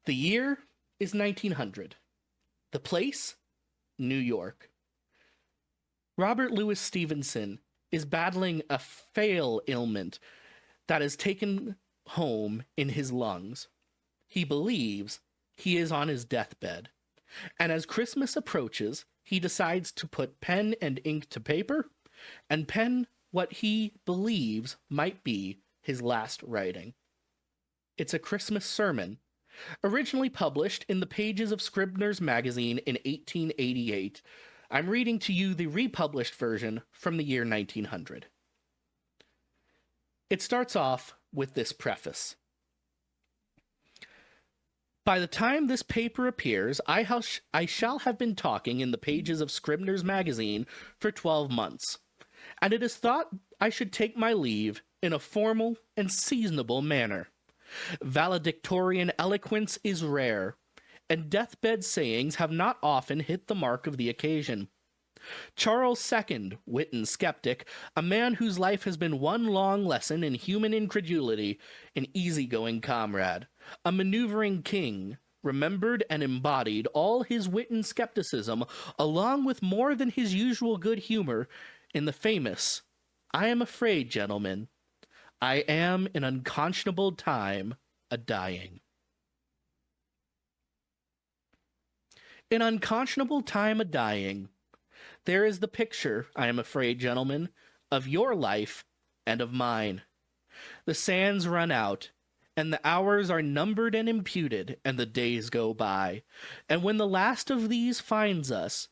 The year is 1900. The place? New York. Robert Louis Stevenson is battling a fail ailment that has taken home in his lungs. He believes he is on his deathbed. And as Christmas approaches, he decides to put pen and ink to paper and pen what he believes might be his last writing. It's a Christmas sermon, originally published in the pages of Scribner's Magazine in 1888. I'm reading to you the republished version from the year 1900. It starts off with this preface. By the time this paper appears, I shall have been talking in the pages of Scribner's Magazine for 12 months, and it is thought I should take my leave in a formal and seasonable manner. Valedictorian eloquence is rare, and deathbed sayings have not often hit the mark of the occasion. Charles II, wit and skeptic, a man whose life has been one long lesson in human incredulity, an easygoing comrade, a maneuvering king, remembered and embodied all his wit and skepticism, along with more than his usual good humor, in the famous, "I am afraid, gentlemen, I am in unconscionable time a-dying." In unconscionable time a-dying, there is the picture, I am afraid, gentlemen, of your life and of mine. The sands run out, and the hours are numbered and imputed, and the days go by. And when the last of these finds us,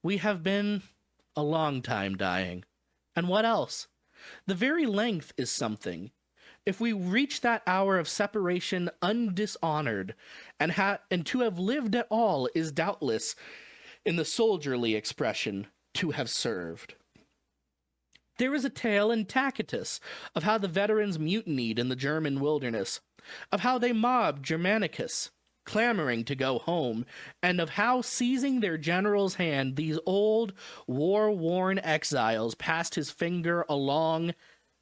we have been a long time dying. And what else? The very length is something. If we reach that hour of separation undishonored, and to have lived at all is doubtless, in the soldierly expression, to have served. There is a tale in Tacitus of how the veterans mutinied in the German wilderness, of how they mobbed Germanicus, clamoring to go home, and of how, seizing their general's hand, these old, war-worn exiles passed his finger along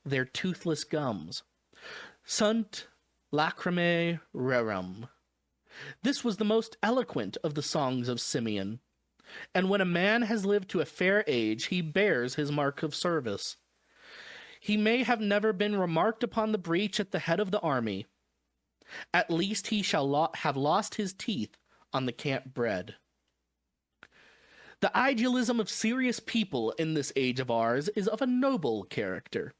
their toothless gums. Sunt lacrimae rerum. This was the most eloquent of the songs of Simeon. And when a man has lived to a fair age, he bears his mark of service. He may have never been remarked upon the breach at the head of the army. At least he shall have lost his teeth on the camp bread. The idealism of serious people in this age of ours is of a noble character.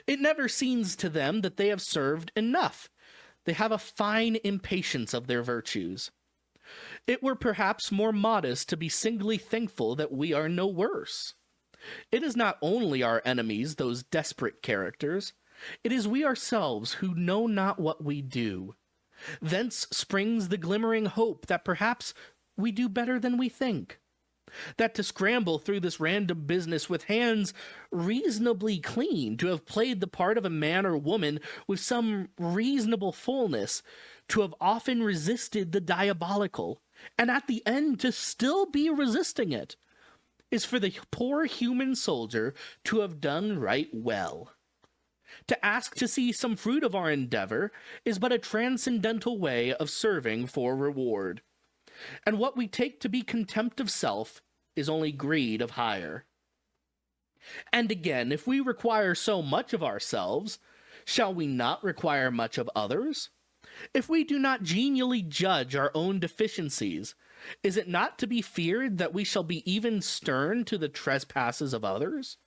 It never seems to them that they have served enough. They have a fine impatience of their virtues. It were perhaps more modest to be singly thankful that we are no worse. It is not only our enemies, those desperate characters. It is we ourselves who know not what we do. Thence springs the glimmering hope that perhaps we do better than we think. That to scramble through this random business with hands reasonably clean, to have played the part of a man or woman with some reasonable fullness, to have often resisted the diabolical, and at the end to still be resisting it, is for the poor human soldier to have done right well. To ask to see some fruit of our endeavor is but a transcendental way of serving for reward. And what we take to be contempt of self is only greed of higher. And again, if we require so much of ourselves, shall we not require much of others? If we do not genially judge our own deficiencies, is it not to be feared that we shall be even stern to the trespasses of others?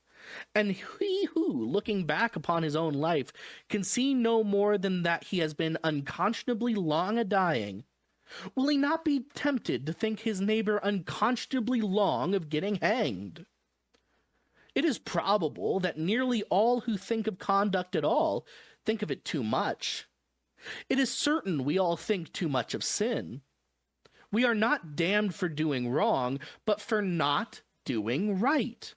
And he who, looking back upon his own life, can see no more than that he has been unconscionably long a-dying, will he not be tempted to think his neighbor unconscionably long of getting hanged? It is probable that nearly all who think of conduct at all think of it too much. It is certain we all think too much of sin. We are not damned for doing wrong, but for not doing right.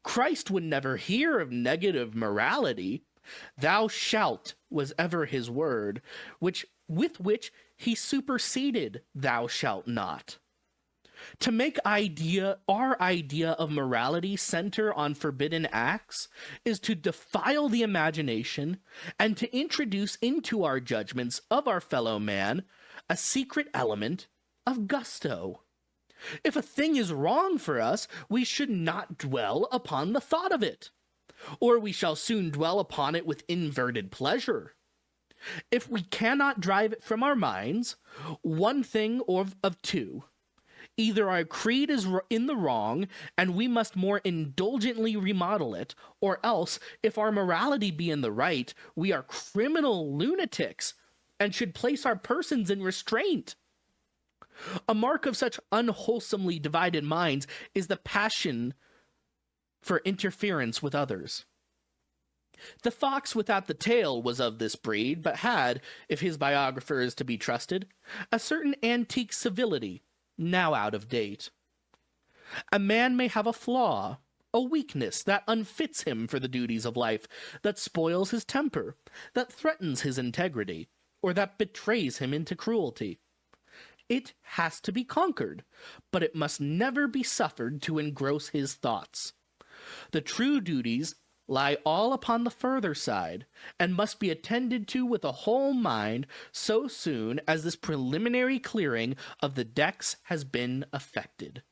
Christ would never hear of negative morality. Thou shalt was ever his word, with which he superseded thou shalt not. To make our idea of morality center on forbidden acts is to defile the imagination and to introduce into our judgments of our fellow man a secret element of gusto. If a thing is wrong for us, we should not dwell upon the thought of it, or we shall soon dwell upon it with inverted pleasure. If we cannot drive it from our minds, one thing or of two: either our creed is in the wrong and we must more indulgently remodel it, or else, if our morality be in the right, we are criminal lunatics and should place our persons in restraint. A mark of such unwholesomely divided minds is the passion for interference with others. The fox without the tail was of this breed, but had, if his biographer is to be trusted, a certain antique civility, now out of date. A man may have a flaw, a weakness that unfits him for the duties of life, that spoils his temper, that threatens his integrity, or that betrays him into cruelty. It has to be conquered, but it must never be suffered to engross his thoughts. The true duties lie all upon the further side, and must be attended to with a whole mind so soon as this preliminary clearing of the decks has been effected.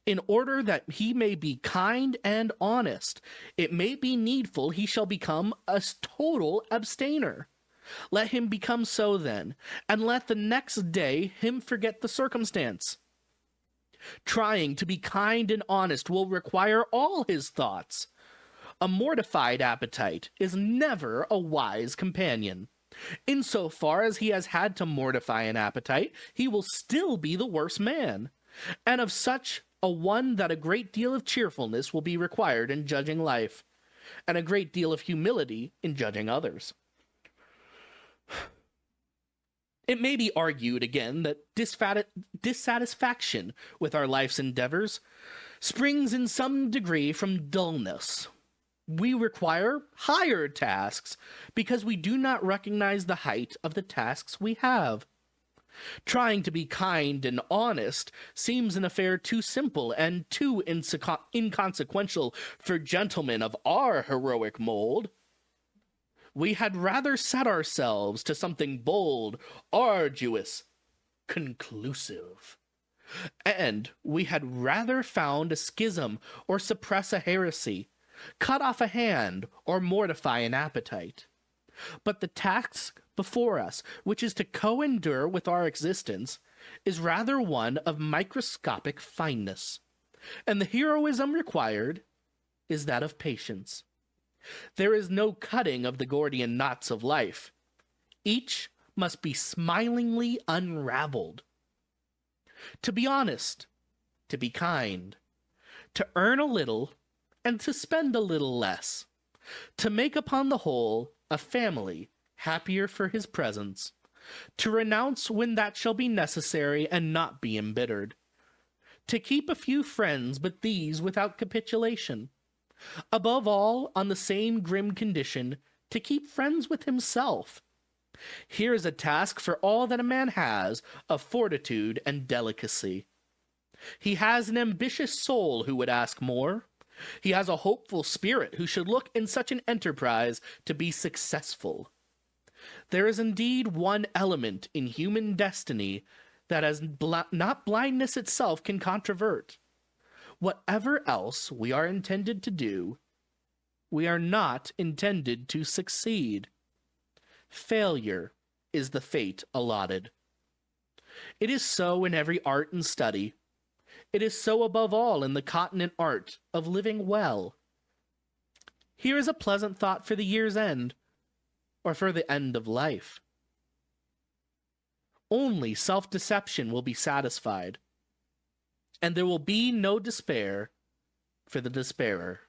In order that he may be kind and honest, it may be needful he shall become a total abstainer. Let him become so then, and let the next day him forget the circumstance. Trying to be kind and honest will require all his thoughts. A mortified appetite is never a wise companion. In so far as he has had to mortify an appetite, he will still be the worse man, and of such a one that a great deal of cheerfulness will be required in judging life, and a great deal of humility in judging others. It may be argued again that dissatisfaction with our life's endeavors springs in some degree from dullness. We require higher tasks because we do not recognize the height of the tasks we have. Trying to be kind and honest seems an affair too simple and too inconsequential for gentlemen of our heroic mold. We had rather set ourselves to something bold, arduous, conclusive. And we had rather found a schism or suppress a heresy, cut off a hand or mortify an appetite. But the task before us, which is to co-endure with our existence, is rather one of microscopic fineness, and the heroism required is that of patience. There is no cutting of the Gordian knots of life. Each must be smilingly unraveled. To be honest, to be kind, to earn a little, and to spend a little less, to make upon the whole a family happier for his presence, to renounce when that shall be necessary and not be embittered, to keep a few friends, but these without capitulation. Above all, on the same grim condition, to keep friends with himself. Here is a task for all that a man has of fortitude and delicacy. He has an ambitious soul who would ask more. He has a hopeful spirit who should look in such an enterprise to be successful. There is indeed one element in human destiny that as not blindness itself can controvert. Whatever else we are intended to do, we are not intended to succeed. Failure is the fate allotted. It is so in every art and study. It is so above all in the continent art of living well. Here is a pleasant thought for the year's end, or for the end of life. Only self-deception will be satisfied, and there will be no despair for the despairer.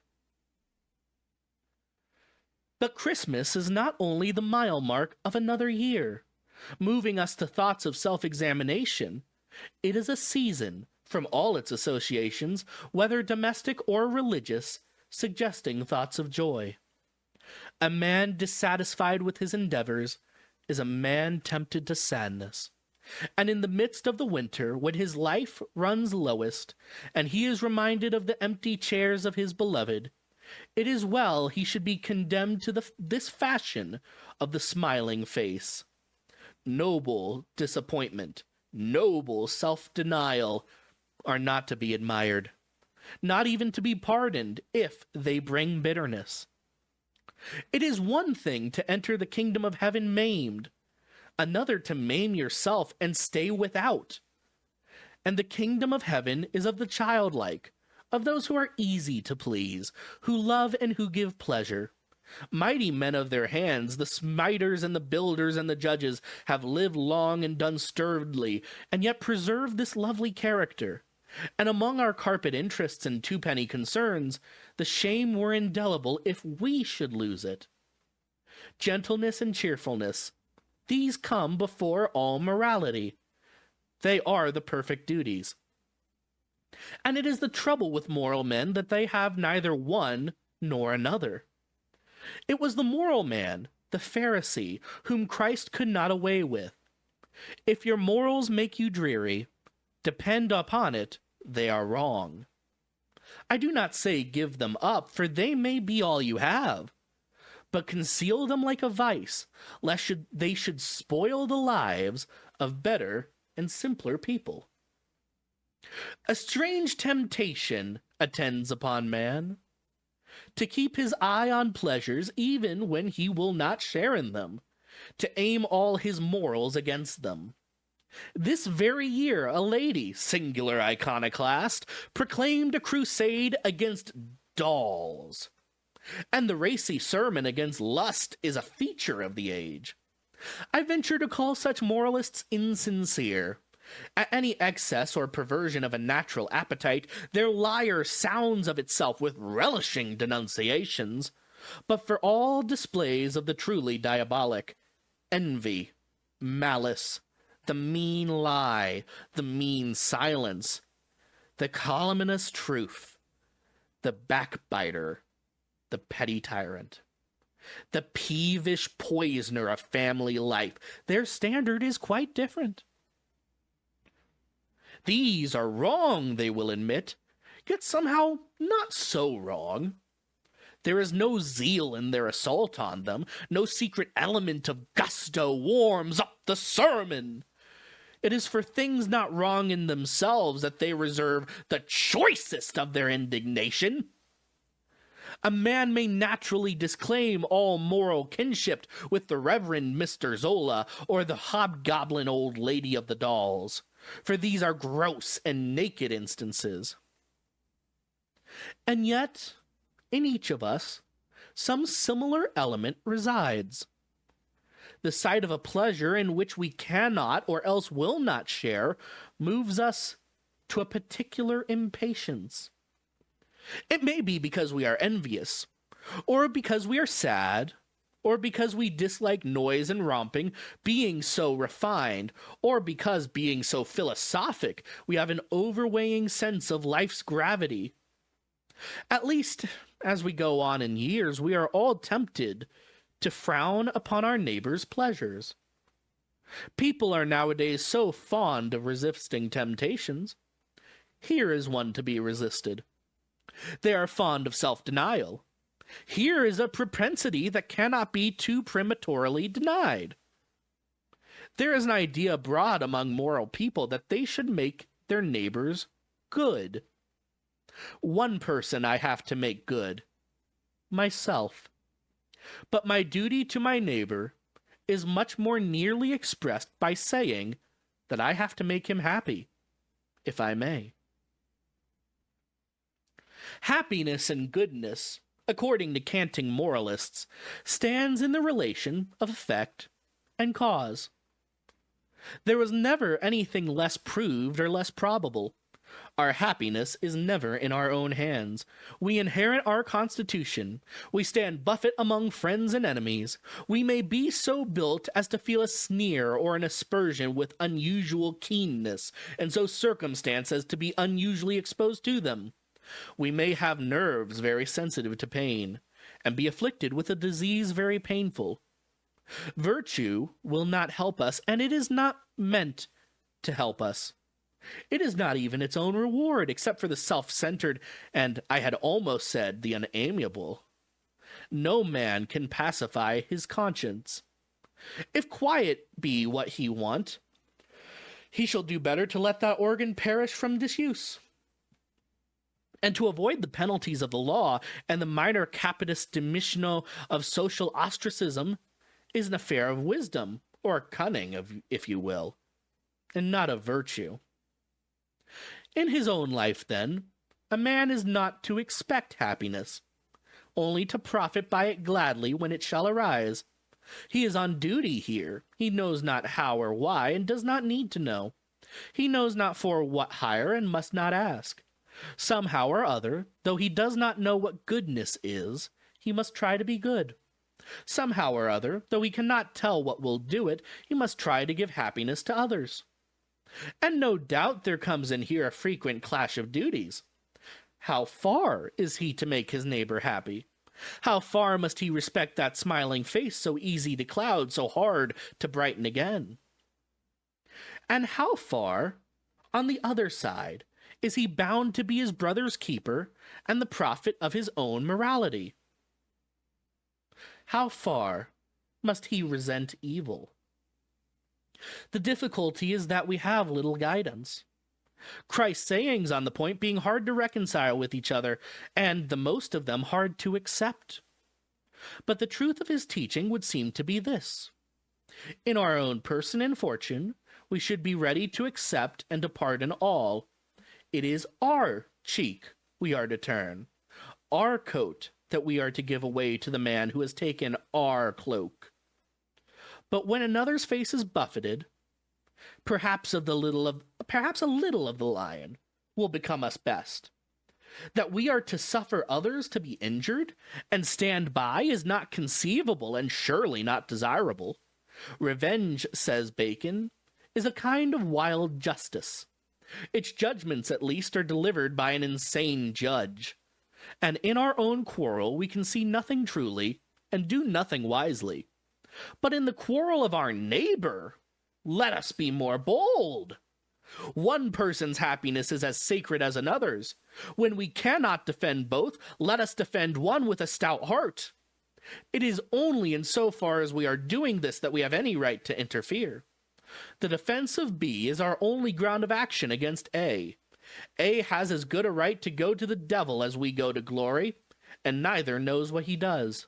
But Christmas is not only the mile mark of another year, moving us to thoughts of self-examination. It is a season, from all its associations, whether domestic or religious, suggesting thoughts of joy. A man dissatisfied with his endeavors is a man tempted to sadness. And in the midst of the winter, when his life runs lowest, and he is reminded of the empty chairs of his beloved, it is well he should be condemned to this fashion of the smiling face. Noble disappointment, noble self-denial are not to be admired, not even to be pardoned if they bring bitterness. It is one thing to enter the kingdom of heaven maimed, another to maim yourself and stay without. And the kingdom of heaven is of the childlike, of those who are easy to please, who love and who give pleasure. Mighty men of their hands, the smiters and the builders and the judges, have lived long and done sturdily, and yet preserved this lovely character. And among our carpet interests and twopenny concerns, the shame were indelible if we should lose it. Gentleness and cheerfulness, these come before all morality. They are the perfect duties. And it is the trouble with moral men that they have neither one nor another. It was the moral man, the Pharisee, whom Christ could not away with. If your morals make you dreary, depend upon it, they are wrong. I do not say give them up, for they may be all you have, but conceal them like a vice, lest they should spoil the lives of better and simpler people. A strange temptation attends upon man, to keep his eye on pleasures even when he will not share in them, to aim all his morals against them. This very year, a lady, singular iconoclast, proclaimed a crusade against dolls. And the racy sermon against lust is a feature of the age. I venture to call such moralists insincere. At any excess or perversion of a natural appetite, their lyre sounds of itself with relishing denunciations. But for all displays of the truly diabolic, envy, malice, the mean lie, the mean silence, the calumnious truth, the backbiter, the petty tyrant, the peevish poisoner of family life, their standard is quite different. These are wrong, they will admit, yet somehow not so wrong. There is no zeal in their assault on them, no secret element of gusto warms up the sermon. It is for things not wrong in themselves that they reserve the choicest of their indignation. A man may naturally disclaim all moral kinship with the Reverend Mr. Zola or the hobgoblin old lady of the dolls, for these are gross and naked instances. And yet, in each of us, some similar element resides. The sight of a pleasure in which we cannot or else will not share moves us to a particular impatience. It may be because we are envious, or because we are sad, or because we dislike noise and romping, being so refined, or because, being so philosophic, we have an overweighing sense of life's gravity. At least, as we go on in years, we are all tempted to frown upon our neighbor's pleasures. People are nowadays so fond of resisting temptations. Here is one to be resisted. They are fond of self-denial. Here is a propensity that cannot be too prematurely denied. There is an idea abroad among moral people that they should make their neighbors good. One person I have to make good, myself. But my duty to my neighbor is much more nearly expressed by saying that I have to make him happy, if I may. Happiness and goodness, according to canting moralists, stands in the relation of effect and cause. There was never anything less proved or less probable. Our happiness is never in our own hands. We inherit our constitution. We stand buffet among friends and enemies. We may be so built as to feel a sneer or an aspersion with unusual keenness, and so circumstanced as to be unusually exposed to them. We may have nerves very sensitive to pain, and be afflicted with a disease very painful. Virtue will not help us, and it is not meant to help us. It is not even its own reward, except for the self-centered, and I had almost said the unamiable. No man can pacify his conscience. If quiet be what he want, he shall do better to let that organ perish from disuse. And to avoid the penalties of the law and the minor capitis dimissiono of social ostracism is an affair of wisdom, or cunning, if you will, and not of virtue. In his own life, then, a man is not to expect happiness, only to profit by it gladly when it shall arise. He is on duty here. He knows not how or why, and does not need to know. He knows not for what hire, and must not ask. Somehow or other, though he does not know what goodness is, he must try to be good. Somehow or other, though he cannot tell what will do it, he must try to give happiness to others. And no doubt there comes in here a frequent clash of duties. How far is he to make his neighbor happy? How far must he respect that smiling face so easy to cloud, so hard to brighten again? And how far, on the other side, is he bound to be his brother's keeper and the prophet of his own morality? How far must he resent evil? The difficulty is that we have little guidance. Christ's sayings on the point being hard to reconcile with each other, and the most of them hard to accept. But the truth of his teaching would seem to be this: in our own person and fortune, we should be ready to accept and to pardon all. It is our cheek we are to turn, our coat that we are to give away to the man who has taken our cloak. But when another's face is buffeted, perhaps a little of the lion will become us best. That we are to suffer others to be injured and stand by is not conceivable and surely not desirable. Revenge, says Bacon, is a kind of wild justice. Its judgments, at least, are delivered by an insane judge. And in our own quarrel we can see nothing truly and do nothing wisely. But in the quarrel of our neighbor, let us be more bold. One person's happiness is as sacred as another's. When we cannot defend both, let us defend one with a stout heart. It is only in so far as we are doing this that we have any right to interfere. The defense of B is our only ground of action against A. A has as good a right to go to the devil as we go to glory, and neither knows what he does.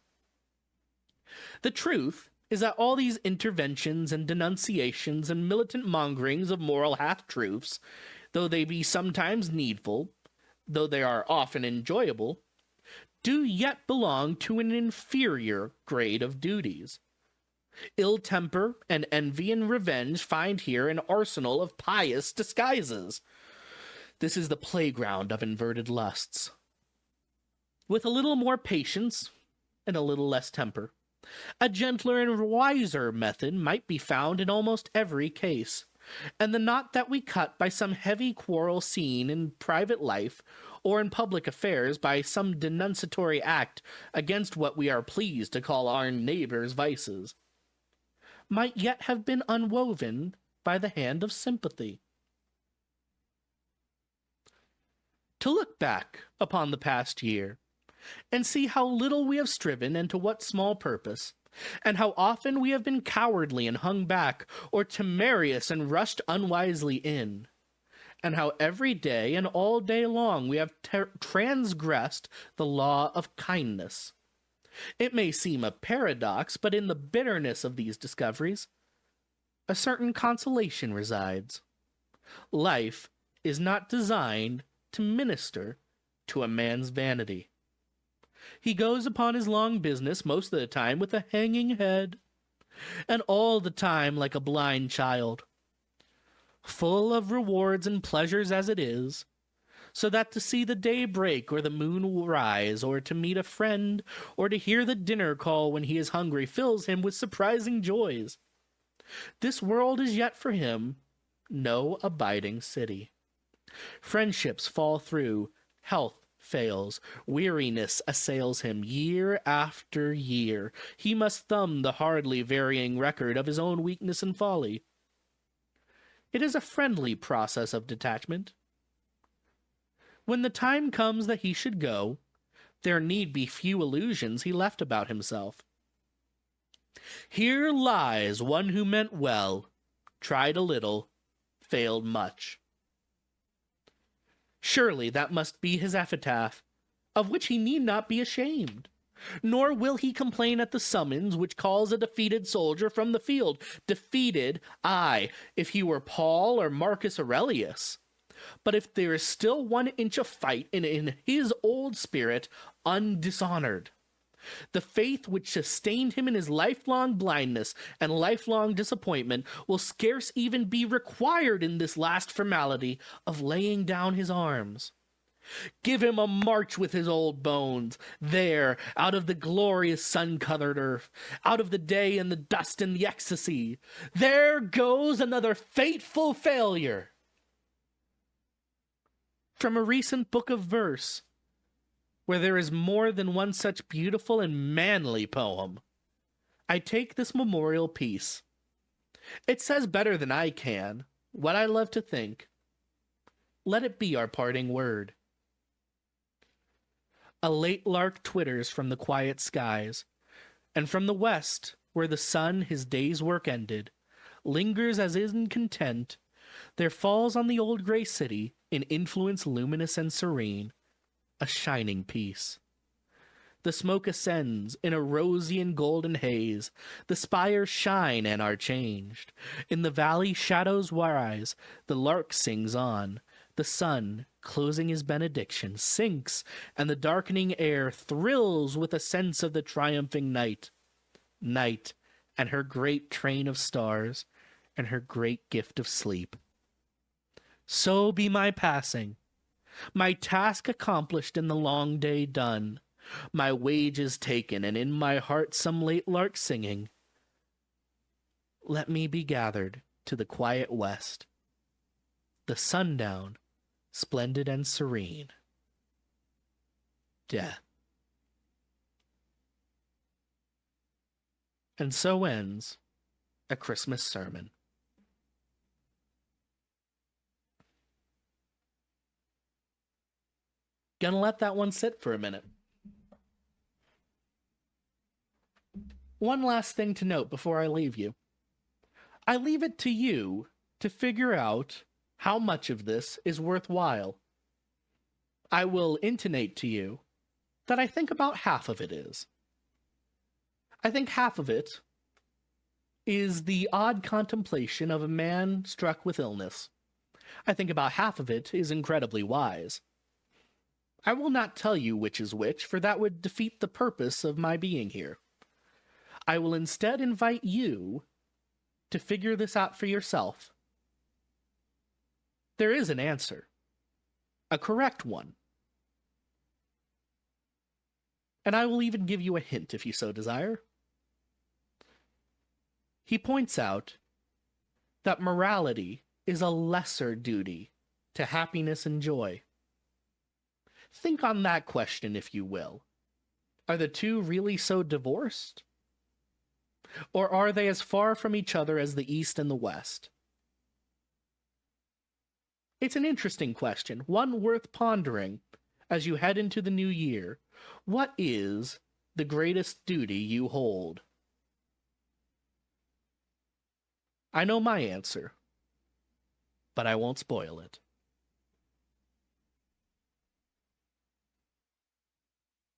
The truth is that all these interventions and denunciations and militant mongerings of moral half-truths, though they be sometimes needful, though they are often enjoyable, do yet belong to an inferior grade of duties. Ill temper and envy and revenge find here an arsenal of pious disguises. This is the playground of inverted lusts. With a little more patience and a little less temper, a gentler and wiser method might be found in almost every case, and the knot that we cut by some heavy quarrel seen in private life or in public affairs by some denunciatory act against what we are pleased to call our neighbor's vices, might yet have been unwoven by the hand of sympathy. To look back upon the past year, and see how little we have striven and to what small purpose, and how often we have been cowardly and hung back, or temerarious and rushed unwisely in, and how every day and all day long we have transgressed the law of kindness. It may seem a paradox, but in the bitterness of these discoveries, a certain consolation resides. Life is not designed to minister to a man's vanity. He goes upon his long business most of the time with a hanging head, and all the time like a blind child, full of rewards and pleasures as it is, so that to see the day break or the moon rise, or to meet a friend, or to hear the dinner call when he is hungry, fills him with surprising joys. This world is yet for him no abiding city. Friendships fall through, health fails. Weariness assails him year after year. He must thumb the hardly varying record of his own weakness and folly. It is a friendly process of detachment. When the time comes that he should go, there need be few illusions he left about himself. Here lies one who meant well, tried a little, failed much. Surely that must be his epitaph, of which he need not be ashamed. Nor will he complain at the summons which calls a defeated soldier from the field. Defeated, aye, if he were Paul or Marcus Aurelius. But if there is still 1 inch of fight in his old spirit, undishonored. The faith which sustained him in his lifelong blindness and lifelong disappointment will scarce even be required in this last formality of laying down his arms. Give him a march with his old bones, there, out of the glorious sun-colored earth, out of the day and the dust and the ecstasy. There goes another fateful failure. From a recent book of verse, where there is more than one such beautiful and manly poem, I take this memorial piece. It says better than I can what I love to think. Let it be our parting word. A late lark twitters from the quiet skies, and from the west, where the sun his day's work ended, lingers as in content, there falls on the old gray city, in influence luminous and serene, a shining peace. The smoke ascends in a rosy and golden haze. The spires shine and are changed. In the valley shadows rise. The lark sings on. The sun, closing his benediction, sinks, and the darkening air thrills with a sense of the triumphing night. Night, and her great train of stars, and her great gift of sleep. So be my passing. My task accomplished and the long day done, my wages taken, and in my heart some late lark singing. Let me be gathered to the quiet west, the sundown, splendid and serene. Death. And so ends A Christmas Sermon. Gonna let that one sit for a minute. One last thing to note before I leave you. I leave it to you to figure out how much of this is worthwhile. I will intimate to you that I think about half of it is. I think half of it is the odd contemplation of a man struck with illness. I think about half of it is incredibly wise. I will not tell you which is which, for that would defeat the purpose of my being here. I will instead invite you to figure this out for yourself. There is an answer, a correct one. And I will even give you a hint if you so desire. He points out that morality is a lesser duty to happiness and joy. Think on that question, if you will. Are the two really so divorced? Or are they as far from each other as the East and the West? It's an interesting question, one worth pondering as you head into the new year. What is the greatest duty you hold? I know my answer, but I won't spoil it.